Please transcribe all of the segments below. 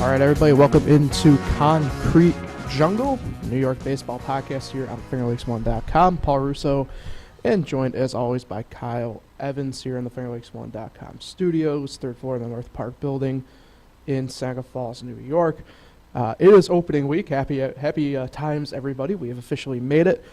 All right, everybody, welcome into Concrete Jungle, New York baseball podcast here on FingerLakes1.com. Paul Russo, and joined as always by Kyle Evans here in the FingerLakes1.com studios, third floor of the North Park building in Santa Falls, New York. It is opening week. Happy times, everybody. We have officially made it.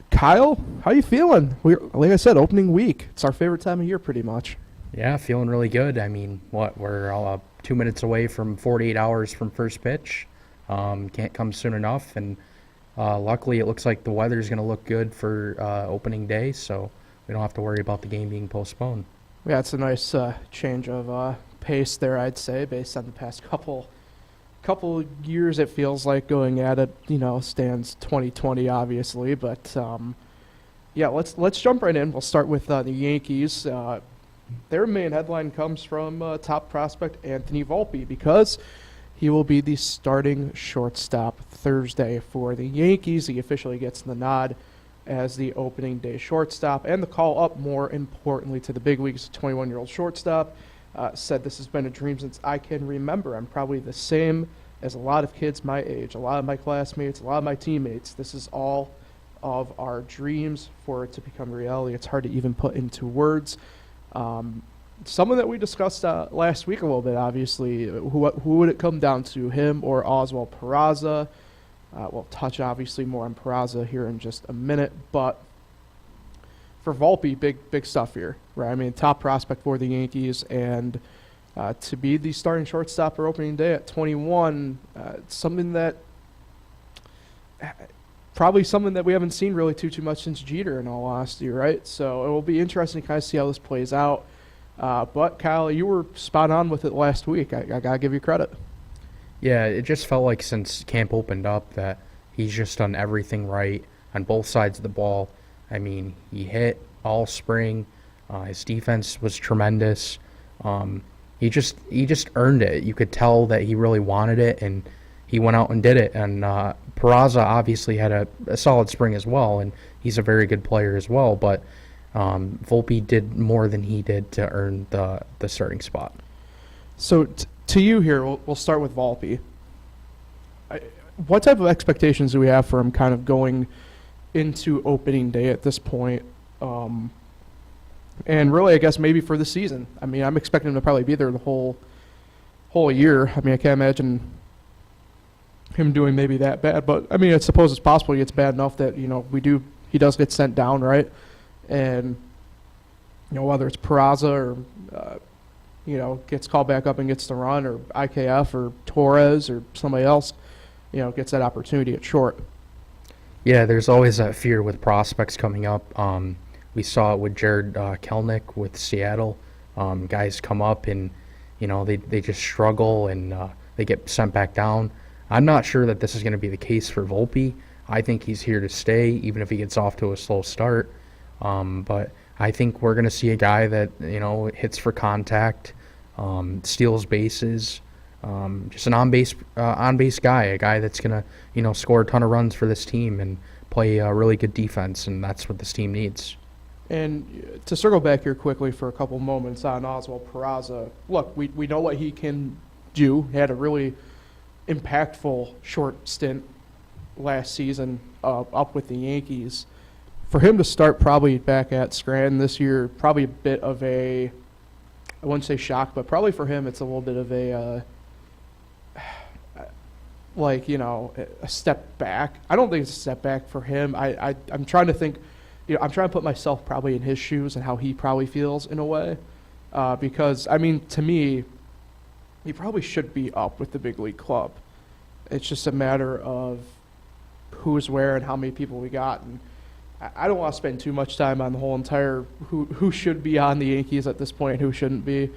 Kyle, how you feeling? Like I said, opening week. It's our favorite time of year, pretty much. Yeah, feeling really good. I mean, we're all 2 minutes away from 48 hours from first pitch. Can't come soon enough, and luckily it looks like the weather's going to look good for opening day, so we don't have to worry about the game being postponed. Yeah, it's a nice change of pace there, I'd say, based on the past couple years. It feels like going at it, stands 2020, obviously, but yeah, let's jump right in. We'll start with the Yankees. Their main headline comes from top prospect Anthony Volpe, because he will be the starting shortstop Thursday for the Yankees. He officially gets the nod as the opening day shortstop, and the call up, more importantly, to the big leagues. 21-year-old shortstop said, "This has been a dream since I can remember. I'm probably the same as a lot of kids my age, a lot of my classmates, a lot of my teammates. This is all of our dreams for it to become reality." It's hard to even put into words. Someone that we discussed last week a little bit, obviously. Who would it come down to, him or Oswald Peraza? We'll touch, obviously, more on Peraza here in just a minute. But for Volpe, big stuff here, right? I mean, top prospect for the Yankees, and to be the starting shortstop for opening day at 21, something that we haven't seen really too much since Jeter, in all honesty, right? So it will be interesting to kind of see how this plays out. But Kyle, you were spot on with it last week. I gotta give you credit. Yeah, it just felt like since camp opened up that he's just done everything right on both sides of the ball. I mean, he hit all spring. His defense was tremendous. He just earned it. You could tell that he really wanted it, and he went out and did it. And Peraza obviously had a solid spring as well, and he's a very good player as well. But Volpe did more than he did to earn the starting spot. So to you here, we'll start with Volpe. What type of expectations do we have for him kind of going into opening day at this point? And really, I guess maybe for the season. I mean, I'm expecting him to probably be there the whole year. I mean, I can't imagine him doing maybe that bad, but I mean, I suppose it's possible he gets bad enough that he does get sent down, right? And whether it's Peraza or gets called back up and gets the run, or IKF or Torres or somebody else gets that opportunity at short. Yeah, there's always that fear with prospects coming up. We saw it with Jared Kelnick with Seattle. Guys come up and they just struggle and they get sent back down. I'm not sure that this is going to be the case for Volpe. I think he's here to stay, even if he gets off to a slow start. But I think we're going to see a guy that hits for contact, steals bases, just an on-base guy, a guy that's going to score a ton of runs for this team and play a really good defense, and that's what this team needs. And to circle back here quickly for a couple moments on Oswald Peraza, look, we know what he can do. He had a really impactful short stint last season up with the Yankees. For him to start probably back at Scranton this year, probably a bit of I wouldn't say shock, but probably for him it's a little bit of a step back. I don't think it's a step back for him. I'm trying to think, I'm trying to put myself probably in his shoes and how he probably feels in a way, because, I mean, to me, he probably should be up with the big league club. It's just a matter of who's where and how many people we got. And I don't want to spend too much time on the whole entire who should be on the Yankees at this point and who shouldn't be.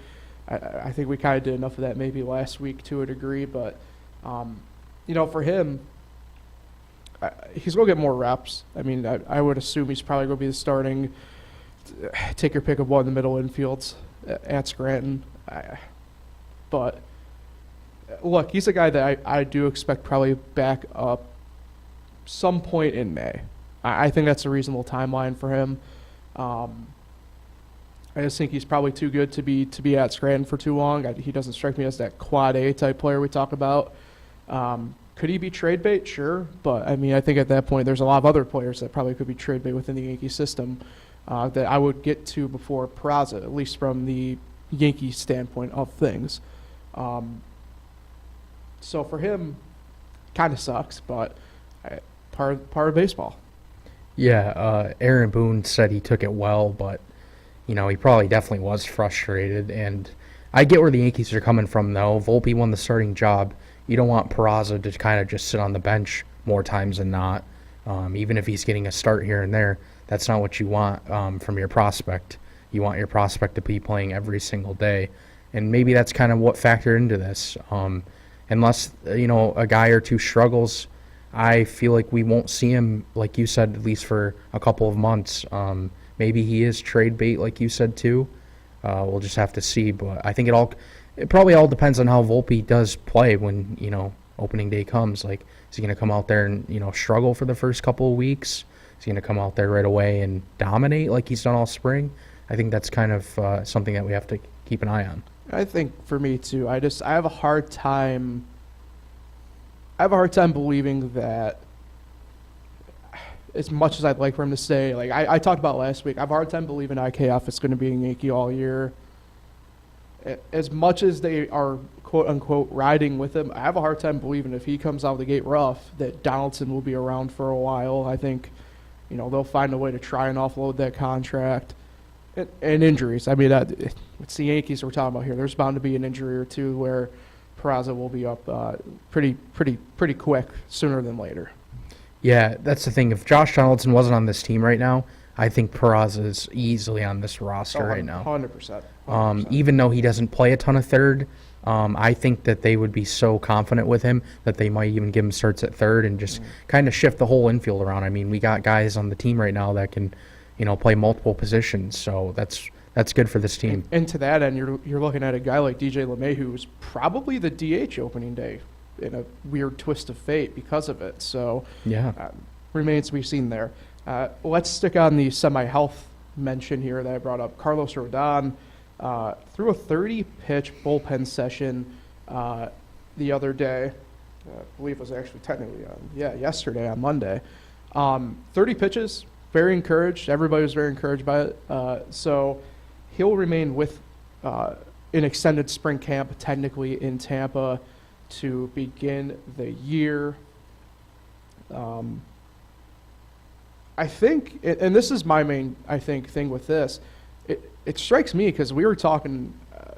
I think we kind of did enough of that maybe last week to a degree. But, for him, he's going to get more reps. I mean, I would assume he's probably going to be the starting, take your pick of one in the middle infields at Scranton. But, look, he's a guy that I do expect probably back up some point in May. I think that's a reasonable timeline for him. I I just think he's probably too good to be at Scranton for too long. He doesn't strike me as that quad A type player we talk about. Could he be trade bait? Sure, but I mean, I think at that point there's a lot of other players that probably could be trade bait within the Yankee system that I would get to before Peraza, at least from the Yankee standpoint of things. So for him, kind of sucks, but part of baseball. Yeah, Aaron Boone said he took it well, but he probably definitely was frustrated. And I get where the Yankees are coming from, though. Volpe won the starting job. You don't want Peraza to kind of just sit on the bench more times than not. Even if he's getting a start here and there, that's not what you want from your prospect. You want your prospect to be playing every single day. And maybe that's kind of what factored into this. Unless, a guy or two struggles, I feel like we won't see him, like you said, at least for a couple of months. Maybe he is trade bait, like you said, too. We'll just have to see. But I think it probably all depends on how Volpe does play when, opening day comes. Like, is he going to come out there and, struggle for the first couple of weeks? Is he going to come out there right away and dominate like he's done all spring? I think that's kind of something that we have to keep an eye on. I think for me too, I have a hard time. I have a hard time believing that, as much as I'd like for him to stay, like I talked about last week, I have a hard time believing IKF is going to be a Yankee all year. As much as they are quote unquote riding with him, I have a hard time believing if he comes out of the gate rough that Donaldson will be around for a while. I think, they'll find a way to try and offload that contract. And injuries. I mean, it's the Yankees we're talking about here. There's bound to be an injury or two where Peraza will be up pretty quick, sooner than later. Yeah, that's the thing. If Josh Donaldson wasn't on this team right now, I think Peraza is easily on this roster right now. 100%. Even though he doesn't play a ton of third, I think that they would be so confident with him that they might even give him starts at third and just kind of shift the whole infield around. I mean, we got guys on the team right now that can play multiple positions, so that's good for this team. And to that end, you're looking at a guy like DJ LeMay, who's probably the DH opening day in a weird twist of fate because of it. So yeah, remains to be seen there. Let's stick on the semi-health mention here that I brought up. Carlos Rodon threw a 30-pitch bullpen session the other day. I believe it was actually technically yesterday on Monday. 30 pitches. Very encouraged. Everybody was very encouraged by it. So he'll remain with an extended spring camp, technically in Tampa, to begin the year. I think, and this is my main, thing with this. It strikes me because we were talking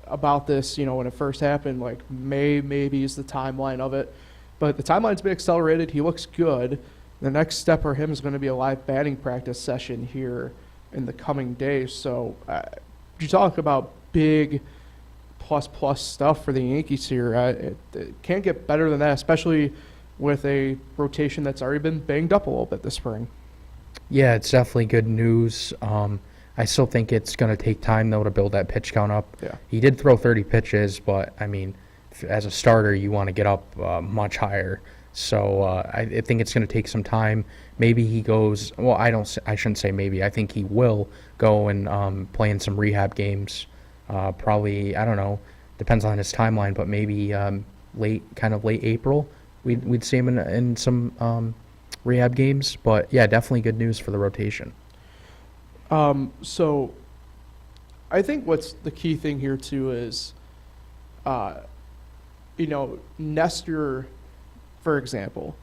about this, when it first happened, like maybe is the timeline of it. But the timeline's been accelerated. He looks good. The next step for him is going to be a live batting practice session here in the coming days. So you talk about big plus stuff for the Yankees here. It can't get better than that, especially with a rotation that's already been banged up a little bit this spring. Yeah, it's definitely good news. I still think it's going to take time, though, to build that pitch count up. Yeah. He did throw 30 pitches, but, I mean, as a starter, you want to get up much higher. So I think it's going to take some time. Maybe he goes. Well, I shouldn't say maybe. I think he will go and play in some rehab games. Probably, I don't know. Depends on his timeline, but maybe late April. We'd see him in some rehab games. But yeah, definitely good news for the rotation. So I think what's the key thing here too is, Nestor, for example,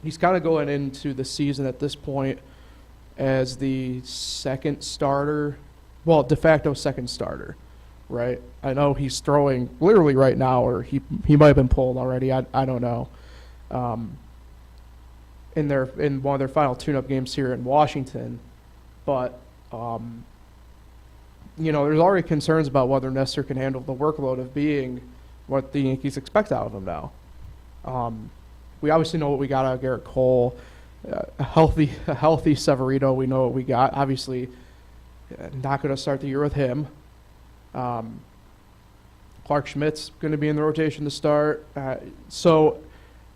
he's kind of going into the season at this point as the second starter, well, de facto second starter, right? I know he's throwing literally right now, or he might have been pulled already. I don't know. In one of their final tune-up games here in Washington, but there's already concerns about whether Nestor can handle the workload of being what the Yankees expect out of him now. We obviously know what we got out of Garrett Cole. A healthy Severino, we know what we got. Obviously, not going to start the year with him. Clark Schmidt's going to be in the rotation to start. So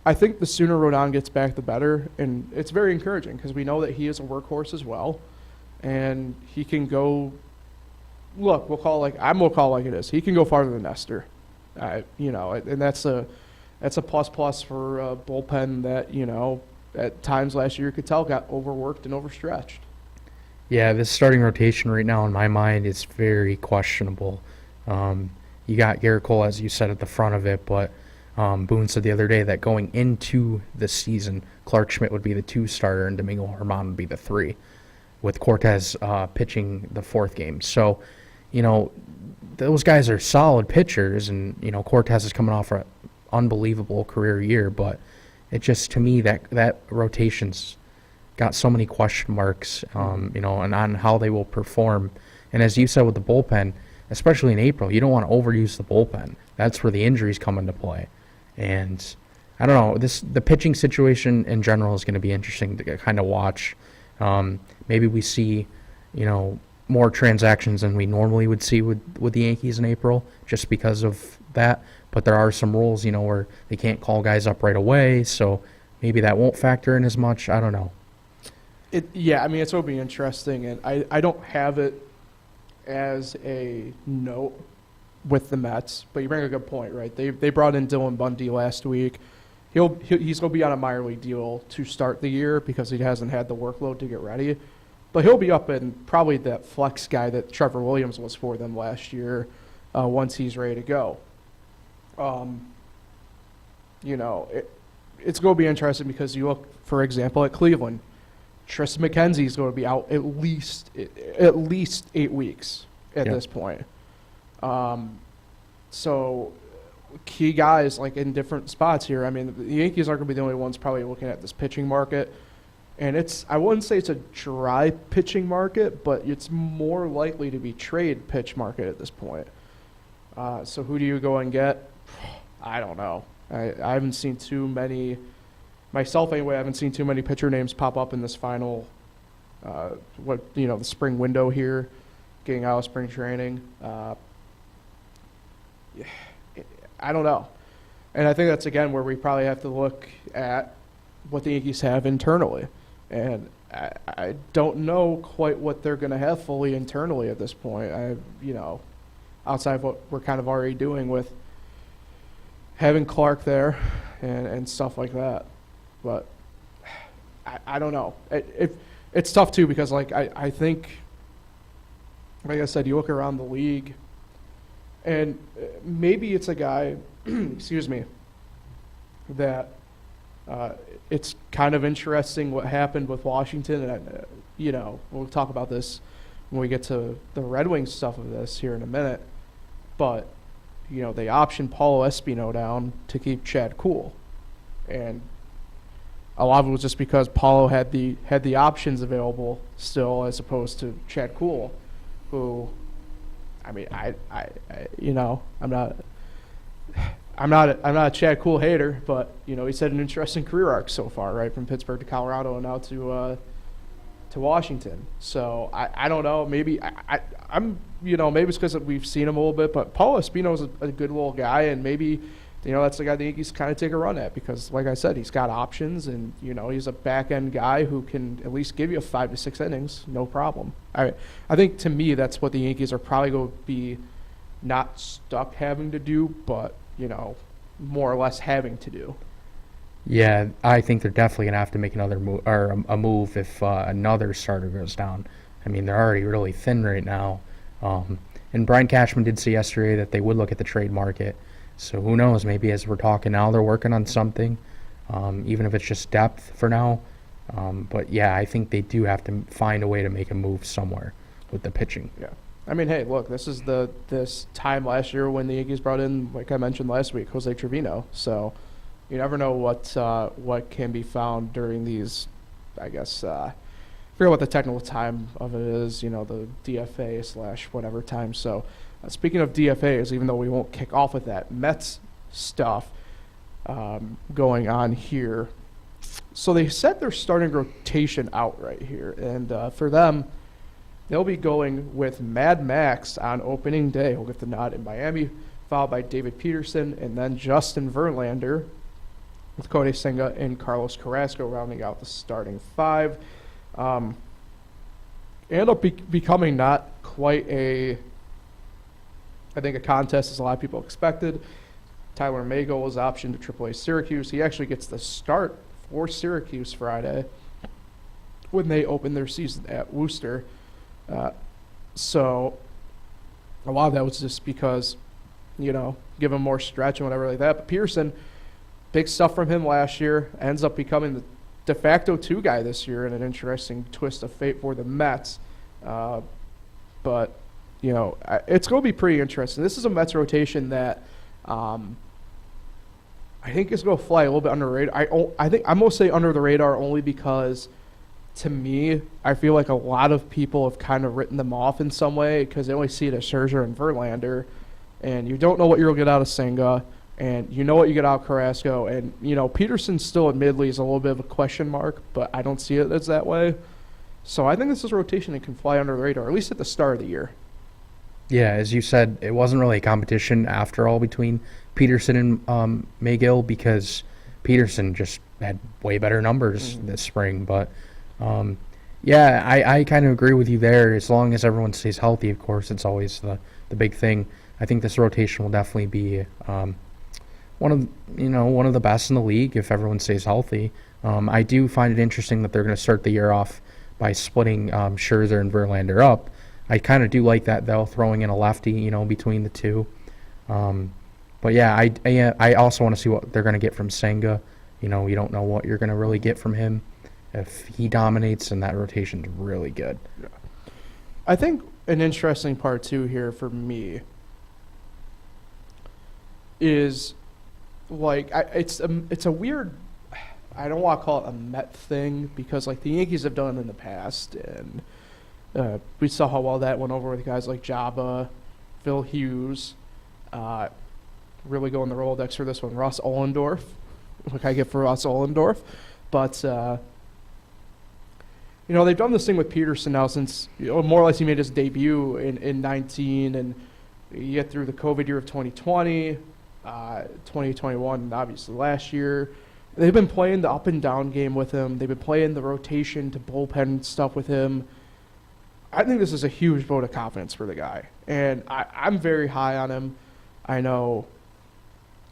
I think the sooner Rodon gets back, the better. And it's very encouraging because we know that he is a workhorse as well. And he can go look, we'll call it like it is. He can go farther than Nestor, and that's a plus for a bullpen that at times last year you could tell got overworked and overstretched. Yeah, this starting rotation right now in my mind is very questionable. You got Garrett Cole, as you said, at the front of it, but Boone said the other day that going into the season, Clark Schmidt would be the 2 starter and Domingo Germán would be the 3, with Cortez pitching the 4th game. So, those guys are solid pitchers, and, Cortez is coming off an unbelievable career year, but it just, to me, that rotation's got so many question marks, and on how they will perform. And as you said with the bullpen, especially in April, you don't want to overuse the bullpen. That's where the injuries come into play. And I don't know, the pitching situation in general is going to be interesting to kind of watch. Maybe we see, more transactions than we normally would see with the Yankees in April, just because of that. But there are some rules, where they can't call guys up right away, so maybe that won't factor in as much. I don't know. It's going to be interesting, and I don't have it as a note with the Mets, but you bring a good point, right? They brought in Dylan Bundy last week. He's going to be on a minor league deal to start the year because he hasn't had the workload to get ready. But he'll be up in probably that flex guy that Trevor Williams was for them last year once he's ready to go. It's going to be interesting because you look, for example, at Cleveland. Tristan McKenzie is going to be out at least 8 weeks at this point. So key guys like in different spots here. I mean, the Yankees aren't going to be the only ones probably looking at this pitching market. And I wouldn't say it's a dry pitching market, but it's more likely to be trade pitch market at this point. So who do you go and get? I don't know. I haven't seen too many, myself anyway, I haven't seen too many pitcher names pop up in this final, the spring window here, getting out of spring training. I don't know. And I think that's, again, where we probably have to look at what the Yankees have internally. And I don't know quite what they're going to have fully internally at this point. Outside of what we're kind of already doing with having Clark there and stuff like that. But I don't know. It's tough, too, because, I think, like I said, you look around the league, and maybe it's a guy, excuse me, that it's kind of interesting what happened with Washington. And, we'll talk about this when we get to the Red Wings stuff of this here in a minute. But, they optioned Paulo Espino down to keep Chad cool. And a lot of it was just because Paulo had the options available still, as opposed to Chad Cool, who, I mean, I'm not a Chad Cool hater, but he's had an interesting career arc so far, right, from Pittsburgh to Colorado and now to Washington. So I don't know. Maybe maybe it's because we've seen him a little bit, but Paulo Espino is a good little guy, and maybe that's the guy the Yankees kind of take a run at because, like I said, he's got options, and he's a back end guy who can at least give you 5 to 6 innings, no problem. I think, to me, that's what the Yankees are probably going to be not stuck having to do, but more or less having to do. Yeah, I think they're definitely going to have to make another move, or a move if another starter goes down. I mean, they're already really thin right now. And Brian Cashman did say yesterday that they would look at the trade market. So who knows? Maybe as we're talking now, they're working on something, even if it's just depth for now. But yeah, I think they do have to find a way to make a move somewhere with the pitching. Yeah. I mean, hey, look, this is this time last year when the Yankees brought in, like I mentioned last week, Jose Trevino. So you never know what can be found during these, I guess, I forget what the technical time of it is, the DFA / whatever time. So speaking of DFAs, even though we won't kick off with that, Mets stuff going on here. So they set their starting rotation out right here. And for them, they'll be going with Mad Max on opening day. He'll get the nod in Miami, followed by David Peterson, and then Justin Verlander with Cody Senga and Carlos Carrasco rounding out the starting 5. End up becoming not quite a I think a contest, as a lot of people expected. Tyler Magle was optioned to AAA Syracuse. He actually gets the start for Syracuse Friday when they open their season at Worcester. So a lot of that was just because, give him more stretch and whatever like that. But Peterson, big stuff from him last year, ends up becoming the de facto 2 guy this year in an interesting twist of fate for the Mets. But, it's going to be pretty interesting. This is a Mets rotation that I think is going to fly a little bit under the radar. I think I'm going to say under the radar only because, to me, I feel like a lot of people have kind of written them off in some way because they only see it as Scherzer and Verlander, and you don't know what you're going to get out of Senga, and you know what you get out of Carrasco, and, Peterson still admittedly is a little bit of a question mark, but I don't see it as that way. So I think this is a rotation that can fly under the radar, at least at the start of the year. Yeah, as you said, it wasn't really a competition after all between Peterson and McGill because Peterson just had way better numbers this spring. But, I kind of agree with you there. As long as everyone stays healthy, of course, it's always the big thing. I think this rotation will definitely be one of the best in the league if everyone stays healthy. I do find it interesting that they're going to start the year off by splitting Scherzer and Verlander up. I kind of do like that, though, throwing in a lefty, between the two. But, yeah, I also want to see what they're going to get from Senga. You don't know what you're going to really get from him. If he dominates, then that rotation's really good. Yeah. I think an interesting part, too, here for me is, it's a weird – I don't want to call it a Met thing because, the Yankees have done it in the past, and we saw how well that went over with guys like Jabba, Phil Hughes, really going the Rolodex for this one, Ross Ollendorf. What can I get for Ross Ollendorf? But, they've done this thing with Peterson now since, more or less he made his debut in 19, and you get through the COVID year of 2020, 2021, and obviously last year. They've been playing the up and down game with him. They've been playing the rotation to bullpen stuff with him. I think this is a huge vote of confidence for the guy, and I'm very high on him. I know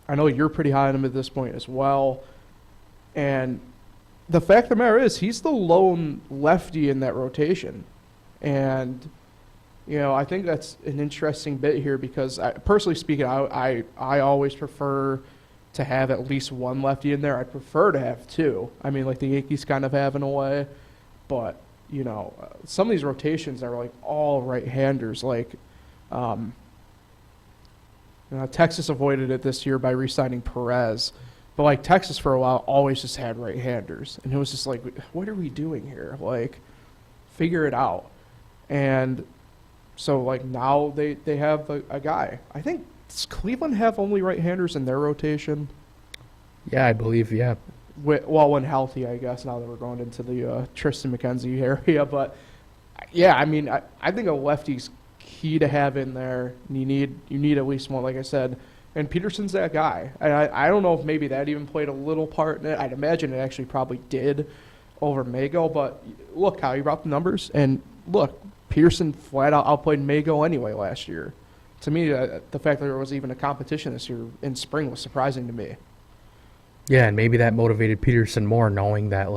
you're pretty high on him at this point as well. And the fact of the matter is, he's the lone lefty in that rotation, and I think that's an interesting bit here because, personally speaking, I always prefer to have at least one lefty in there. I'd prefer to have 2. I mean, like the Yankees kind of have in a way, but some of these rotations are all right-handers. Texas avoided it this year by re-signing Perez, but Texas for a while always just had right-handers, and it was just what are we doing here? Figure it out. And so now they have a guy. I think, does Cleveland have only right-handers in their rotation? Yeah, I believe, yeah. When healthy, I guess, now that we're going into the Tristan McKenzie area. But, yeah, I mean, I think a lefty's key to have in there. You need at least one, like I said. And Peterson's that guy. And I don't know if maybe that even played a little part in it. I'd imagine it actually probably did over Mago. But, look, how he brought the numbers. And, look, Peterson flat out outplayed Mago anyway last year. To me, the fact that there was even a competition this year in spring was surprising to me. Yeah, and maybe that motivated Peterson more, knowing that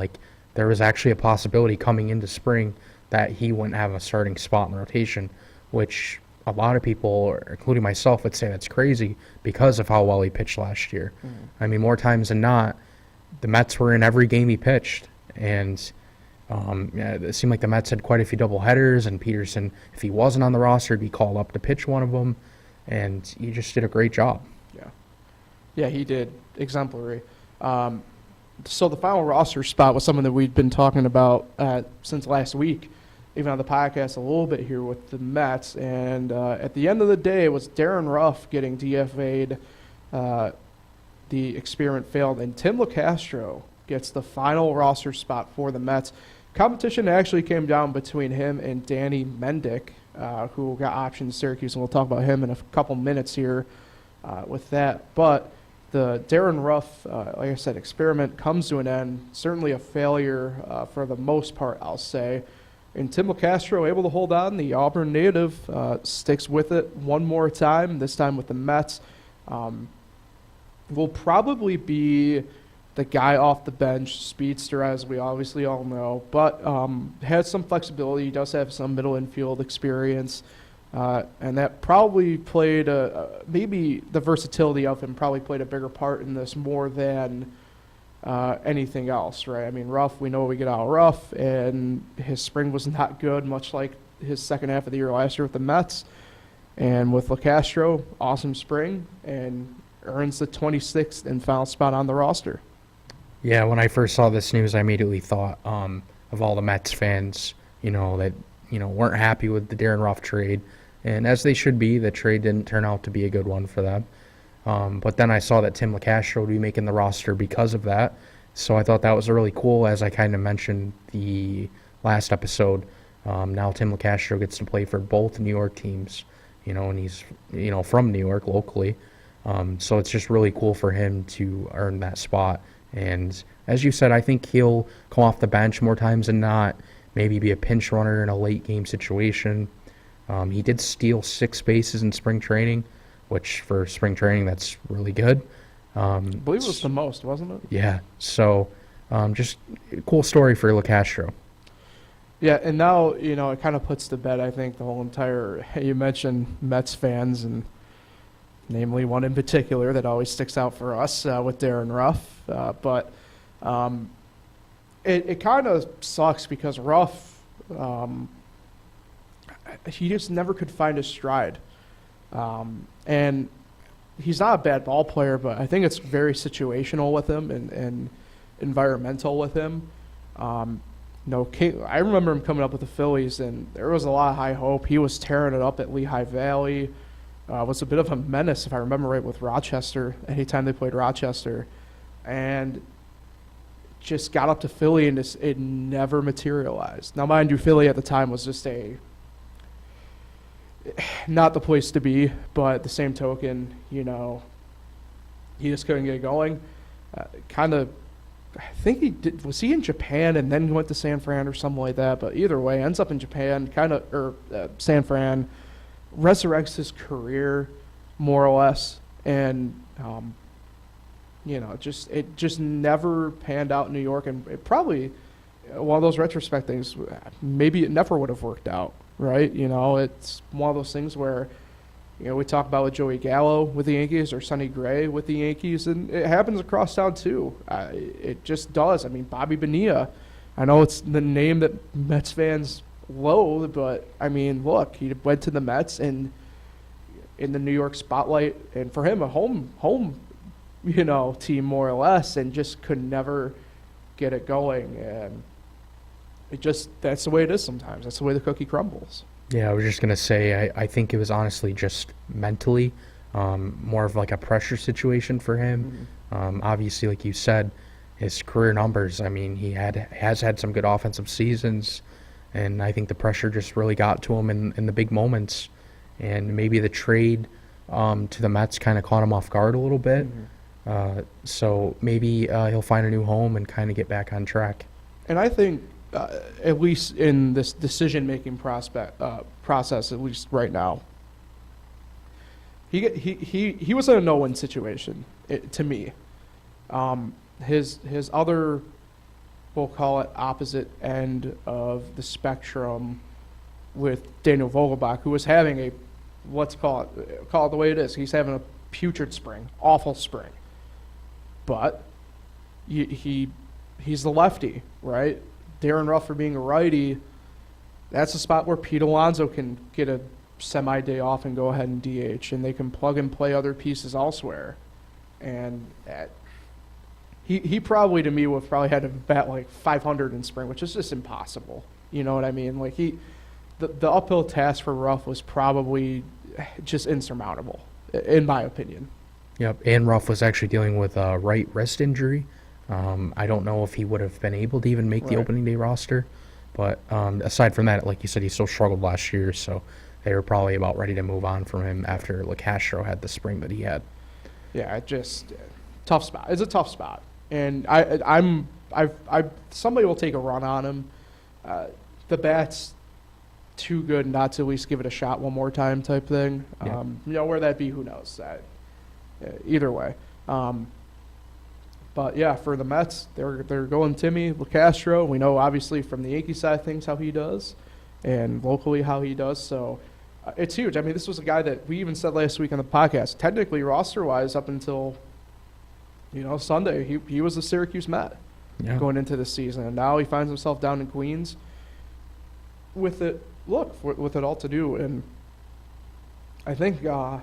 there was actually a possibility coming into spring that he wouldn't have a starting spot in the rotation, which a lot of people, including myself, would say that's crazy because of how well he pitched last year. I mean, more times than not, the Mets were in every game he pitched, and it seemed like the Mets had quite a few doubleheaders, and Peterson, if he wasn't on the roster, he'd be called up to pitch one of them, and he just did a great job. Yeah, he did. Exemplary. So the final roster spot was something that we'd been talking about since last week, even on the podcast a little bit here with the Mets, and at the end of the day, it was Darin Ruf getting DFA'd. The experiment failed, and Tim Locastro gets the final roster spot for the Mets. Competition actually came down between him and Danny Mendick, who got optioned to Syracuse, and we'll talk about him in a couple minutes here with that. But the Darin Ruf, like I said, experiment comes to an end. Certainly a failure for the most part, I'll say. And Tim Locastro able to hold on. The Auburn native sticks with it one more time, this time with the Mets. Will probably be the guy off the bench, speedster, as we obviously all know, but has some flexibility. He does have some middle infield experience, and that probably played maybe the versatility of him probably played a bigger part in this more than anything else, right? I mean, Ruf, we know we get out of Ruf, and his spring was not good, much like his second half of the year last year with the Mets. And with Locastro, awesome spring, and earns the 26th and final spot on the roster. Yeah, when I first saw this news, I immediately thought of all the Mets fans, that weren't happy with the Darin Ruf trade, and as they should be, the trade didn't turn out to be a good one for them. But then I saw that Tim Locastro would be making the roster because of that, so I thought that was really cool. As I kind of mentioned the last episode, now Tim Locastro gets to play for both New York teams, and he's from New York locally. So it's just really cool for him to earn that spot. And as you said, I think he'll come off the bench more times than not, maybe be a pinch runner in a late game situation. He did steal 6 bases in spring training, which for spring training, that's really good. I believe it was the most, wasn't it? Yeah. So just a cool story for Locastro. Yeah, and now, it kind of puts to bed, I think, the whole entire, you mentioned Mets fans, and namely one in particular that always sticks out for us with Darin Ruf. But it kind of sucks because Ruf, he just never could find his stride. And he's not a bad ball player, but I think it's very situational with him and environmental with him. I remember him coming up with the Phillies, and there was a lot of high hope. He was tearing it up at Lehigh Valley. Was a bit of a menace, if I remember right, with Rochester, anytime they played Rochester. And just got up to Philly, and it never materialized. Now, mind you, Philly at the time was just not the place to be, but at the same token, he just couldn't get going. I think he did. Was he in Japan and then went to San Fran or something like that? But either way, ends up in Japan, San Fran, resurrects his career more or less, and it just never panned out in New York, and it probably one of those retrospect things. Maybe it never would have worked out, right? It's one of those things where we talk about with Joey Gallo with the Yankees or Sonny Gray with the Yankees, and it happens across town too. It just does. I mean, Bobby Bonilla, I know it's the name that Mets fans loathe, but I mean, look, he went to the Mets and in the New York spotlight, and for him a home team more or less, and just could never get it going. And that's the way it is sometimes. That's the way the cookie crumbles. Yeah, I was just going to say, I think it was honestly just mentally more of like a pressure situation for him. Mm-hmm. Obviously, like you said, his career numbers, I mean, he has had some good offensive seasons, and I think the pressure just really got to him in the big moments. And maybe the trade to the Mets kind of caught him off guard a little bit. Mm-hmm. So maybe he'll find a new home and kind of get back on track. And I think at least in this decision-making process, at least right now, he was in a no-win situation to me. His other, we'll call it opposite end of the spectrum, with Daniel Vogelbach, who was having a, let's call it the way it is. He's having a putrid spring, awful spring. But he's the lefty, right? Darin Ruf, for being a righty, that's a spot where Pete Alonso can get a semi-day off and go ahead and DH, and they can plug and play other pieces elsewhere. And he probably, to me, would have probably had to bat like 500 in spring, which is just impossible. You know what I mean? Like the uphill task for Ruf was probably just insurmountable, in my opinion. Yep, and Ruf was actually dealing with a right wrist injury. I don't know if he would have been able to even make the opening day roster. But aside from that, like you said, he still struggled last year, so they were probably about ready to move on from him after Locastro had the spring that he had. Yeah, tough spot. It's a tough spot. And somebody will take a run on him. the bat's too good not to at least give it a shot one more time type thing. Yeah. Where that be, who knows? Either way. But yeah, for the Mets, they're going Timmy Locastro. We know obviously from the Yankee side of things how he does, and locally how he does. So it's huge. I mean, this was a guy that we even said last week on the podcast. Technically, roster-wise, up until Sunday, he was a Syracuse Met going into the season, and now he finds himself down in Queens with it. With it all to do, and I think the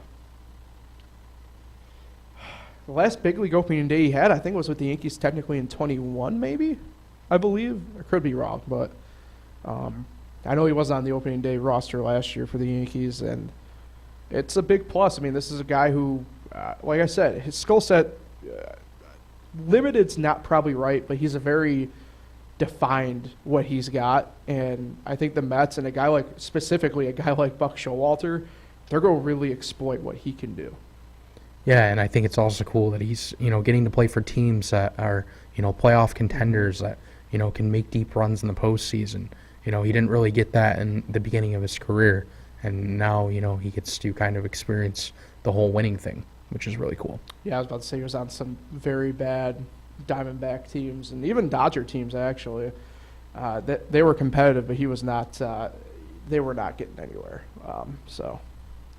last big league opening day he had, I think, was with the Yankees technically in 21, maybe, I believe. I could be wrong, but I know he was on the opening day roster last year for the Yankees, and it's a big plus. I mean, this is a guy who, like I said, his skill set, limited's not probably right, but he's a very defined what he's got, and I think the Mets and specifically a guy like Buck Showalter, they're going to really exploit what he can do. Yeah, and I think it's also cool that he's getting to play for teams that are playoff contenders that can make deep runs in the postseason. He didn't really get that in the beginning of his career, and now he gets to kind of experience the whole winning thing, which is really cool. Yeah, I was about to say he was on some very bad Diamondback teams and even Dodger teams actually. They were competitive, but he was not. They were not getting anywhere. So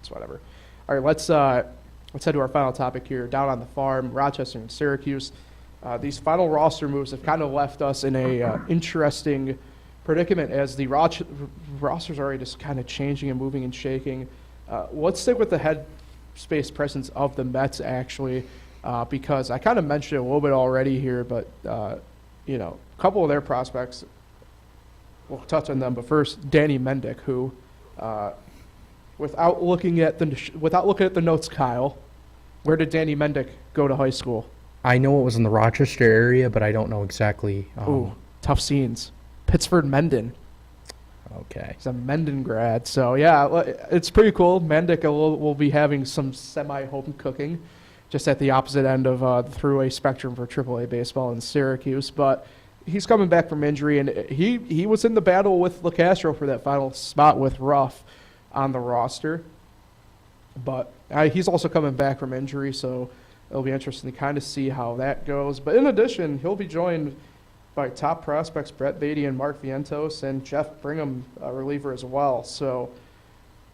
it's whatever. All right, let's head to our final topic here. Down on the farm, Rochester and Syracuse. These final roster moves have kind of left us in a interesting predicament as the rosters are already just kind of changing and moving and shaking. Let's stick with the head space presence of the Mets actually. Because I kind of mentioned it a little bit already here, but a couple of their prospects, we'll touch on them. But first, Danny Mendick, who, without looking at the notes, Kyle, where did Danny Mendick go to high school? I know it was in the Rochester area, but I don't know exactly. Ooh, tough scenes. Pittsford Mendon. Okay. He's a Mendon grad, so yeah, it's pretty cool. Mendick will be having some semi-home cooking, just at the opposite end of the throughway spectrum for AAA baseball in Syracuse. But he's coming back from injury, and he was in the battle with Locastro for that final spot with Ruff on the roster. But he's also coming back from injury, so it'll be interesting to kind of see how that goes. But in addition, he'll be joined by top prospects Brett Beatty and Mark Vientos and Jeff Brigham, a reliever as well. So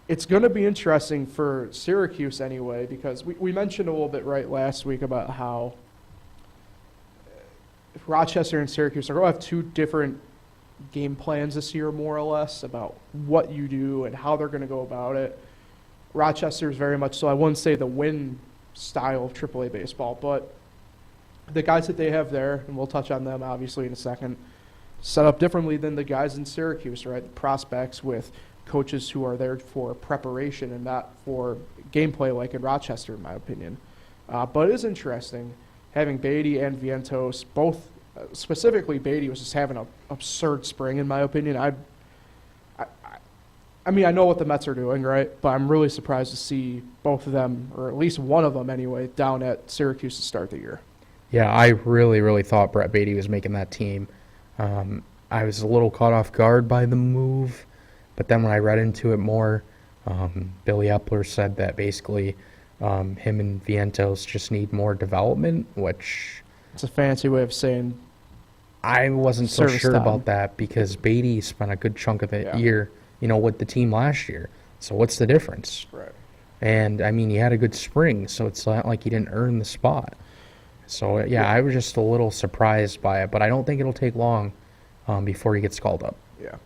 it's going to be interesting for Syracuse anyway, because we mentioned a little bit last week about how Rochester and Syracuse are going to have two different game plans this year, more or less, about what you do and how they're going to go about it. Rochester is very much so, I wouldn't say the win style of AAA baseball, but the guys that they have there, and we'll touch on them obviously in a second, set up differently than the guys in Syracuse, right? The prospects with coaches who are there for preparation and not for gameplay like in Rochester, in my opinion. But it is interesting having Beatty and Vientos, both, specifically Beatty was just having an absurd spring, in my opinion. I mean, I know what the Mets are doing, right? But I'm really surprised to see both of them, or at least one of them anyway, down at Syracuse to start the year. Yeah, I really, really thought Brett Beatty was making that team. I was a little caught off guard by the move. But then when I read into it more, Billy Epler said that basically him and Vientos just need more development, which... It's a fancy way of saying... I wasn't so sure time. about that because Beatty spent a good chunk of the year, with the team last year. So what's the difference? Right. And, I mean, he had a good spring, so it's not like he didn't earn the spot. So, yeah, I was just a little surprised by it, but I don't think it'll take long before he gets called up. Yeah.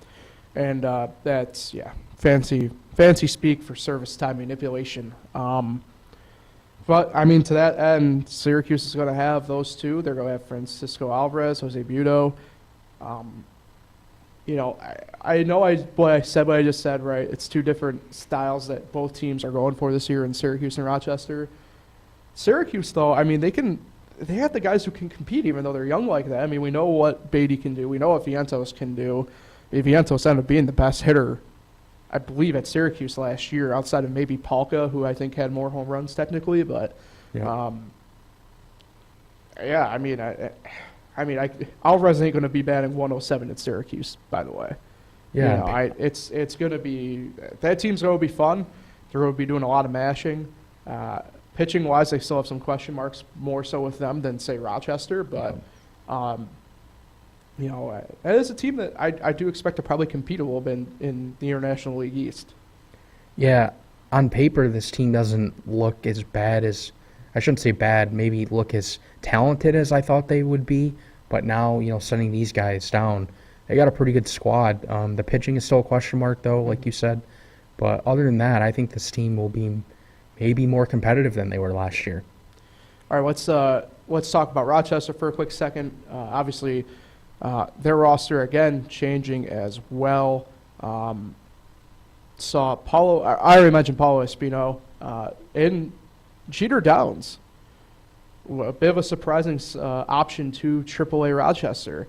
And that's, fancy speak for service time manipulation. But, I mean, to that end, Syracuse is going to have those two. They're going to have Francisco Alvarez, Jose Budo. I know what I just said, right? It's two different styles that both teams are going for this year in Syracuse and Rochester. Syracuse, though, I mean, they have the guys who can compete even though they're young like that. I mean, we know what Beatty can do. We know what Vientos can do. Vientos ended up being the best hitter, I believe, at Syracuse last year, outside of maybe Palka, who I think had more home runs technically. But, Alvarez ain't going to be batting 107 at Syracuse, by the way. Yeah, it's going to be that team's going to be fun. They're going to be doing a lot of mashing. Pitching wise, they still have some question marks more so with them than say Rochester, but it is a team that I do expect to probably compete a little bit in the International League East. Yeah, on paper, this team doesn't look as bad as, I shouldn't say bad, maybe look as talented as I thought they would be. But now, sending these guys down, they got a pretty good squad. The pitching is still a question mark, though, like you said. But other than that, I think this team will be maybe more competitive than they were last year. All right, let's talk about Rochester for a quick second. Obviously, their roster again changing as well. Saw Paulo. I already mentioned Paulo Espino in Jeter Downs. A bit of a surprising option to AAA Rochester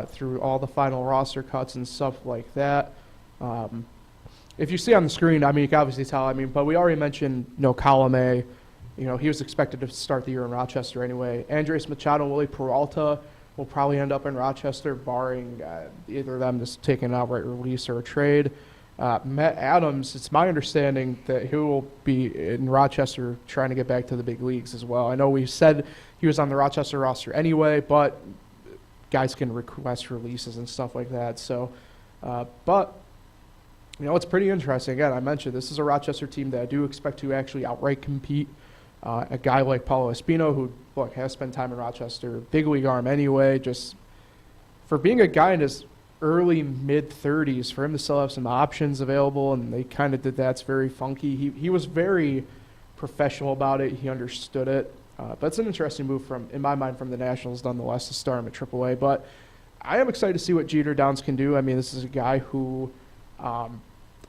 through all the final roster cuts and stuff like that. If you see on the screen, you can obviously tell. But we already mentioned Colome. He was expected to start the year in Rochester anyway. Andres Machado, Willie Peralta will probably end up in Rochester, barring either of them just taking an outright release or a trade. Matt Adams, it's my understanding that he will be in Rochester trying to get back to the big leagues as well. I know we said he was on the Rochester roster anyway, but guys can request releases and stuff like that. So, it's pretty interesting. Again, I mentioned this is a Rochester team that I do expect to actually outright compete. A guy like Paulo Espino, who has spent time in Rochester, big league arm anyway, just for being a guy in his early mid-30s, for him to still have some options available, and they kind of did that. It's very funky. He was very professional about it. He understood it. But it's an interesting move in my mind, from the Nationals, nonetheless, to start him at AAA. But I am excited to see what Jeter Downs can do. This is a guy who,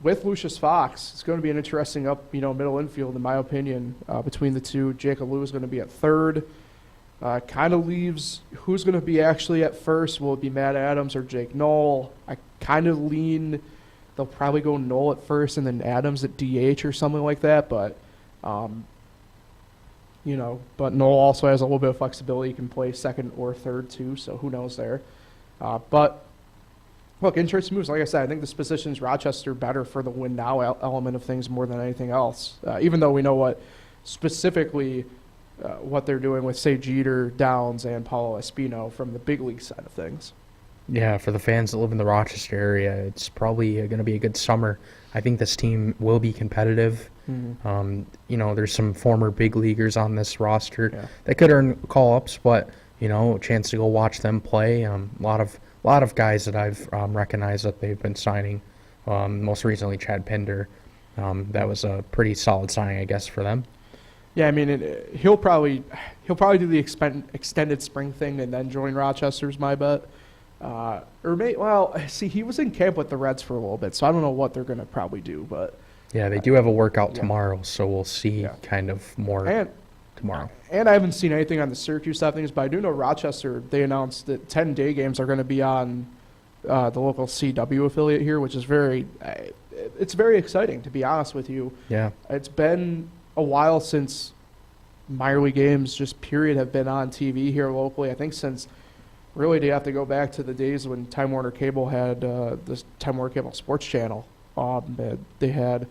with Lucius Fox, it's going to be an interesting middle infield, in my opinion, between the two. Jacob Lou is going to be at third. Kind of leaves who's going to be actually at first. Will it be Matt Adams or Jake Knoll? I kind of lean they'll probably go Knoll at first and then Adams at DH or something like that. But, but Knoll also has a little bit of flexibility. He can play second or third too, so who knows there. But look, interesting moves. Like I said, I think this positions Rochester better for the win now element of things more than anything else. Even though we know what specifically what they're doing with, say, Jeter, Downs, and Paulo Espino from the big league side of things. Yeah, for the fans that live in the Rochester area, it's probably going to be a good summer. I think this team will be competitive. Mm-hmm. There's some former big leaguers on this roster that could earn call-ups, but a chance to go watch them play. A lot of guys that I've recognized that they've been signing. Most recently, Chad Pinder. That was a pretty solid signing, I guess, for them. Yeah, he'll probably do the extended spring thing and then join Rochester's my bet. He was in camp with the Reds for a little bit, so I don't know what they're going to probably do. But yeah, they do have a workout tomorrow, so we'll see kind of more tomorrow. And I haven't seen anything on the Syracuse side of things, but I do know Rochester, they announced that 10-day games are going to be on the local CW affiliate here, which is very exciting, to be honest with you. Yeah. It's been a while since minor league games, just period, have been on TV here locally. I think since really they have to go back to the days when Time Warner Cable had this Time Warner Cable Sports Channel. They had,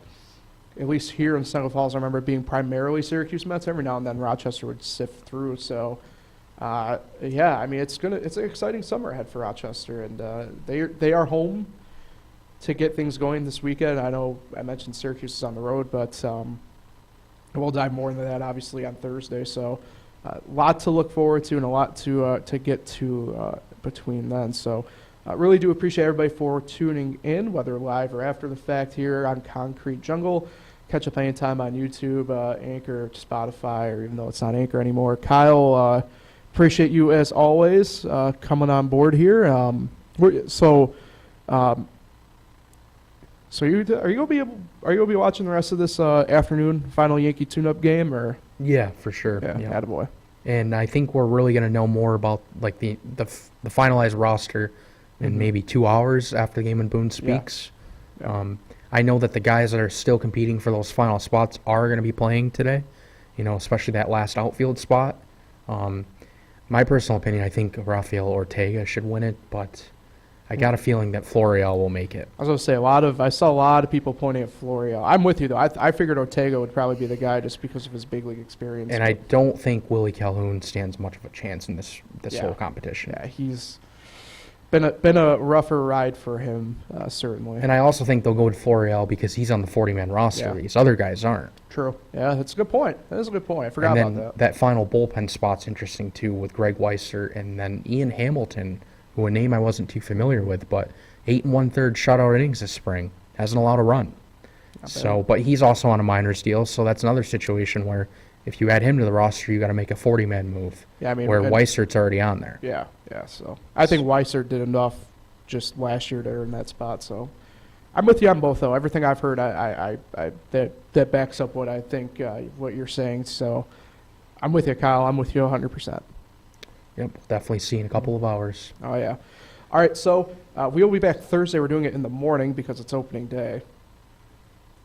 at least here in Senegal Falls, I remember it being primarily Syracuse Mets. Every now and then Rochester would sift through. So, it's an exciting summer ahead for Rochester, and they are home to get things going this weekend. I know I mentioned Syracuse is on the road, but we'll dive more into that obviously on Thursday. So, a lot to look forward to and a lot to get to between then. So, really do appreciate everybody for tuning in, whether live or after the fact here on Concrete Jungle. Catch up anytime on YouTube, Anchor, Spotify, or even though it's not Anchor anymore. Kyle, appreciate you as always coming on board here. So are you gonna be watching the rest of this afternoon final Yankee tune-up game, or? Yeah, for sure. Yeah, attaboy. And I think we're really gonna know more about like the finalized roster in maybe 2 hours after the game when Boone speaks. Yeah. I know that the guys that are still competing for those final spots are going to be playing today, especially that last outfield spot. My personal opinion, I think Rafael Ortega should win it, but I got a feeling that Florial will make it. I was going to say, I saw a lot of people pointing at Florio. I'm with you, though. I figured Ortega would probably be the guy just because of his big league experience. And I don't think Willie Calhoun stands much of a chance in this Yeah. whole competition. Yeah, he's been a rougher ride for him, certainly. And I also think they'll go with Florial because he's on the 40-man roster. Yeah. These other guys aren't. True. Yeah, that's a good point. That is a good point. I forgot And about then that. final bullpen spot's interesting, too, with Greg Weissert and then Ian Hamilton, who a name I wasn't too familiar with, but 8 1/3 shutout innings this spring. Hasn't allowed a run. So, but he's also on a minors deal, so that's another situation where if you add him to the roster, you got to make a 40-man move. Yeah, I mean, where Weissert's already on there. Yeah. So I think Weissert did enough just last year to earn that spot. So I'm with you on both, though. Everything I've heard, that backs up what I think, what you're saying. So I'm with you, Kyle. I'm with you 100%. Yep, definitely see in a couple of hours. Oh yeah. All right. So we will be back Thursday. We're doing it in the morning because it's opening day.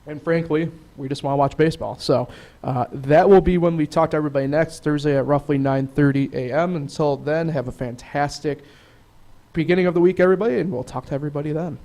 And frankly, we just want to watch baseball. So that will be when we talk to everybody next Thursday at roughly 9:30 a.m. Until then, have a fantastic beginning of the week, everybody, and we'll talk to everybody then.